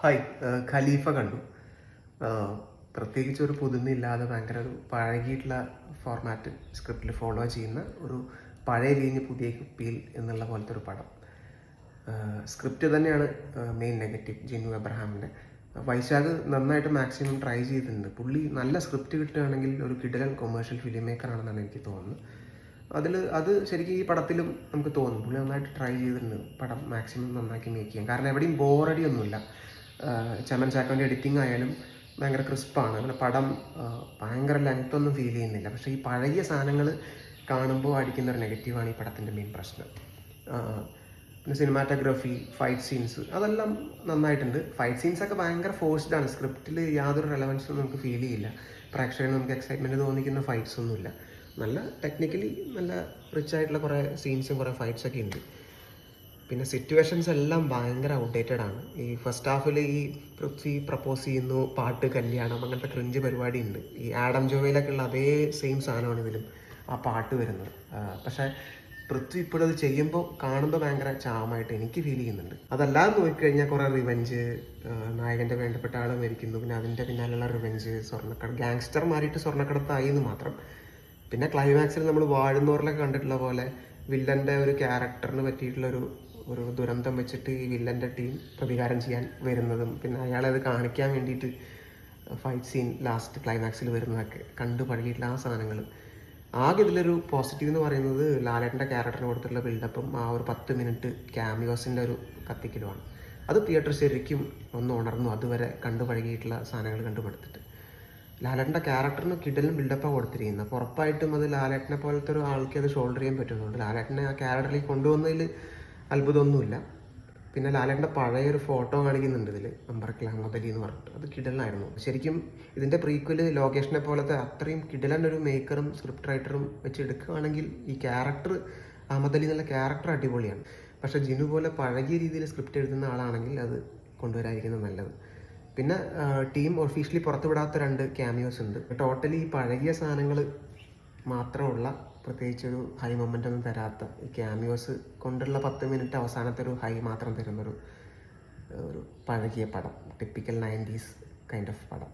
Hi. ഖലീഫ കണ്ടു. പ്രത്യേകിച്ച് ഒരു പുതുമയില്ലാതെ ഭയങ്കര ഒരു പഴകിയിട്ടുള്ള ഫോർമാറ്റ് സ്ക്രിപ്റ്റിൽ ഫോളോ ചെയ്യുന്ന ഒരു പഴയ രീതിഞ്ഞ് പുതിയ കുപ്പിയിൽ എന്നുള്ള പോലത്തെ ഒരു പടം. സ്ക്രിപ്റ്റ് തന്നെയാണ് മെയിൻ നെഗറ്റീവ്. ജിനു എബ്രഹാമിൻ്റെ വൈശാഖ് നന്നായിട്ട് മാക്സിമം ട്രൈ ചെയ്തിട്ടുണ്ട്. പുള്ളി നല്ല സ്ക്രിപ്റ്റ് കിട്ടുകയാണെങ്കിൽ ഒരു കിടിലൻ കൊമേഴ്ഷ്യൽ ഫിലിം മേക്കറാണെന്നാണ് എനിക്ക് തോന്നുന്നത്. അത് ശരിക്കും ഈ പടത്തിലും നമുക്ക് തോന്നും. പുള്ളി നന്നായിട്ട് ട്രൈ ചെയ്തിട്ടുണ്ട് പടം മാക്സിമം നന്നാക്കി മേക്ക് ചെയ്യാൻ. കാരണം എവിടെയും ബോറടി ഒന്നുമില്ല. ചമൻ ചാക്കോൻ്റെ എഡിറ്റിംഗ് ആയാലും ഭയങ്കര ക്രിസ്പാണ്. അങ്ങനെ പടം ഭയങ്കര ലെങ്ത് ഒന്നും ഫീൽ ചെയ്യുന്നില്ല. പക്ഷേ ഈ പഴയ സാധനങ്ങൾ കാണുമ്പോൾ അടിക്കുന്ന ഒരു നെഗറ്റീവാണ് ഈ പടത്തിൻ്റെ മെയിൻ പ്രശ്നം. പിന്നെ സിനിമാറ്റോഗ്രാഫി, ഫൈറ്റ് സീൻസ് അതെല്ലാം നന്നായിട്ടുണ്ട്. ഫൈറ്റ് സീൻസൊക്കെ ഭയങ്കര ഫോഴ്സ്ഡാണ്. സ്ക്രിപ്റ്റിൽ യാതൊരു റെലവൻസും നമുക്ക് ഫീൽ ചെയ്യില്ല. പ്രേക്ഷകന് നമുക്ക് എക്സൈറ്റ്മെൻറ്റ് തോന്നിക്കുന്ന ഫൈറ്റ്സ് ഒന്നുമില്ല. നല്ല ടെക്നിക്കലി നല്ല റിച്ച് ആയിട്ടുള്ള കുറേ സീൻസും കുറേ ഫൈറ്റ്സൊക്കെ ഉണ്ട്. പിന്നെ സിറ്റുവേഷൻസ് എല്ലാം ഭയങ്കര ഔട്ട്ഡേറ്റഡ് ആണ്. ഈ ഫസ്റ്റ് ഹാഫിൽ ഈ പൃഥ്വി പ്രപ്പോസ് ചെയ്യുന്നു, പാട്ട്, കല്യാണം, അങ്ങനത്തെ ക്രിഞ്ച് പരിപാടി ഉണ്ട്. ഈ ആഡം ജോവയിലൊക്കെ ഉള്ള അതേ സെയിം സാധനമാണ് ഇതിലും ആ പാട്ട് വരുന്നത്. പക്ഷേ പൃഥ്വി ഇപ്പോഴും അത് ചെയ്യുമ്പോൾ കാണുമ്പോൾ ഭയങ്കര ചാമായിട്ട് എനിക്ക് ഫീൽ ചെയ്യുന്നുണ്ട്. അതല്ലാതെ നോക്കിക്കഴിഞ്ഞാൽ കുറേ റിവെഞ്ച്, നായകൻ്റെ വേണ്ടപ്പെട്ട ആൾ മരിക്കുന്നു, പിന്നെ അതിൻ്റെ പിന്നാലുള്ള റിവെഞ്ച്, ഗാങ്സ്റ്റർ മാറിയിട്ട് സ്വർണ്ണക്കടത്തായി എന്ന് മാത്രം. പിന്നെ ക്ലൈമാക്സിൽ നമ്മൾ വാഴുന്നോറിലൊക്കെ കണ്ടിട്ടുള്ള പോലെ വില്ലൻ്റെ ഒരു ക്യാരക്ടറിന് പറ്റിയിട്ടുള്ളൊരു ദുരന്തം വെച്ചിട്ട് ഈ വില്ലൻ്റെ ടീം പ്രതികാരം ചെയ്യാൻ വരുന്നതും, പിന്നെ അയാളെ അത് കാണിക്കാൻ വേണ്ടിയിട്ട് ഫൈറ്റ് സീൻ ലാസ്റ്റ് ക്ലൈമാക്സിൽ വരുന്നതൊക്കെ കണ്ടു പഴകിയിട്ടുള്ള ആ സാധനങ്ങൾ. ആകെ ഇതിലൊരു പോസിറ്റീവ് എന്ന് പറയുന്നത് ലാലേട്ടൻ്റെ ക്യാരക്ടറിന് കൊടുത്തിട്ടുള്ള ബിൽഡപ്പും ആ ഒരു 10 മിനിറ്റ് ക്യാമിയോസിൻ്റെ ഒരു കത്തിക്കലുമാണ്. അത് തിയേറ്റർ ശരിക്കും ഒന്ന് ഉണർന്നു. അതുവരെ കണ്ടു പഴകിയിട്ടുള്ള സാധനങ്ങൾ കണ്ടുപെടുത്തിട്ട് ലാലേട്ടൻ്റെ ക്യാരക്ടറിന് കിടലും ബിൽഡപ്പാണ് കൊടുത്തിരിക്കുന്നത്. അപ്പോൾ ഉറപ്പായിട്ടും അത് ലാലേട്ടനെ പോലത്തെ ഒരു ആൾക്ക് അത് ഷോൾഡർ ചെയ്യാൻ പറ്റുന്നുണ്ട്. ലാലേട്ടനെ ആ ക്യാരക്ടറിലേക്ക് കൊണ്ടുവന്നതിൽ അത്ഭുതമൊന്നുമില്ല. പിന്നെ ലാലേട്ടൻ്റെ പഴയൊരു ഫോട്ടോ കാണിക്കുന്നുണ്ട് ഇതിൽ, അമ്പർക്കൽ അഹമ്മദ് അലി എന്ന് പറഞ്ഞിട്ട്. അത് കിടലായിരുന്നു. ശരിക്കും ഇതിൻ്റെ പ്രീക്വല് ലോകേഷിനെ പോലത്തെ അത്രയും കിടലൻ ഒരു മേക്കറും സ്ക്രിപ്റ്റ് റൈറ്ററും വെച്ച് എടുക്കുകയാണെങ്കിൽ ഈ ക്യാരക്ടർ അഹമ്മദ് അലി എന്നുള്ള ക്യാരക്ടർ അടിപൊളിയാണ്. പക്ഷേ ജിനു പോലെ പഴകിയ രീതിയിൽ സ്ക്രിപ്റ്റ് എഴുതുന്ന ആളാണെങ്കിൽ അത് കൊണ്ടുവരാതിരിക്കുന്നത് നല്ലത്. പിന്നെ ടീം ഒഫീഷ്യലി പുറത്തുവിടാത്ത 2 ക്യാമിയോസ് ഉണ്ട്. ടോട്ടലി ഈ പഴകിയ സാധനങ്ങൾ മാത്രമുള്ള, പ്രത്യേകിച്ച് ഒരു ഹൈ മൊമെൻ്റ് ഒന്നും തരാത്ത ഈ ക്യാമിയോസ് കൊണ്ടുള്ള 10 മിനിറ്റ് അവസാനത്തെ ഒരു ഹൈ മാത്രം തരുന്നൊരു പഴകിയ പടം. ടിപ്പിക്കൽ 90s കൈൻഡ് ഓഫ് പടം.